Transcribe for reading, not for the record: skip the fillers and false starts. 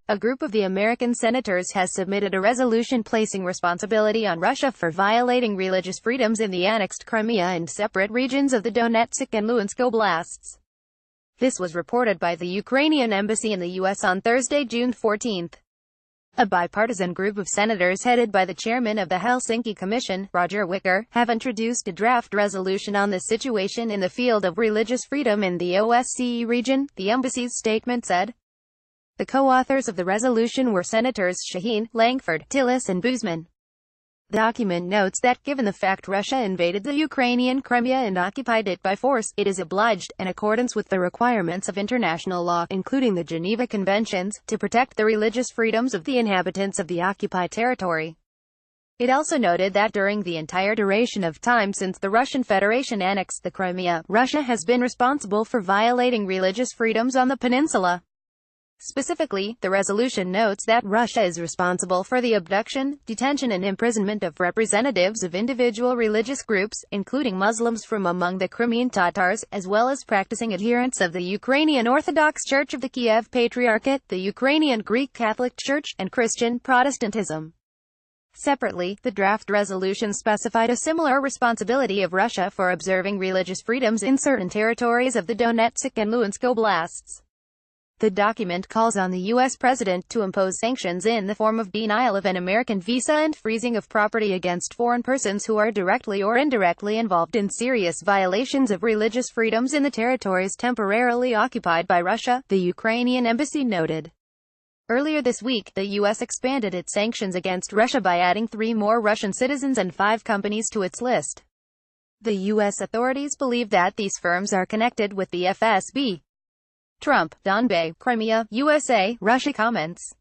A group of the American senators has submitted a resolution placing responsibility on Russia for violating religious freedoms in the annexed Crimea and separate regions of the Donetsk and Luhansk oblasts. This was reported by the Ukrainian embassy in the U.S. on Thursday, June 14. A bipartisan group of senators headed by the chairman of the Helsinki Commission, Roger Wicker, have introduced a draft resolution on the situation in the field of religious freedom in the OSCE region, the embassy's statement said. The co-authors of the resolution were Senators Shaheen, Langford, Tillis and Buzman. The document notes that given the fact Russia invaded the Ukrainian Crimea and occupied it by force, it is obliged, in accordance with the requirements of international law, including the Geneva Conventions, to protect the religious freedoms of the inhabitants of the occupied territory. It also noted that during the entire duration of time since the Russian Federation annexed the Crimea, Russia has been responsible for violating religious freedoms on the peninsula. Specifically, the resolution notes that Russia is responsible for the abduction, detention and imprisonment of representatives of individual religious groups, including Muslims from among the Crimean Tatars, as well as practicing adherents of the Ukrainian Orthodox Church of the Kiev Patriarchate, the Ukrainian Greek Catholic Church, and Christian Protestantism. Separately, the draft resolution specified a similar responsibility of Russia for observing religious freedoms in certain territories of the Donetsk and Luhansk oblasts. The document calls on the U.S. president to impose sanctions in the form of denial of an American visa and freezing of property against foreign persons who are directly or indirectly involved in serious violations of religious freedoms in the territories temporarily occupied by Russia, the Ukrainian embassy noted. Earlier this week, the U.S. expanded its sanctions against Russia by adding 3 more Russian citizens and 5 companies to its list. The U.S. authorities believe that these firms are connected with the FSB. Trump, Donba, Crimea, USA, Russia comments.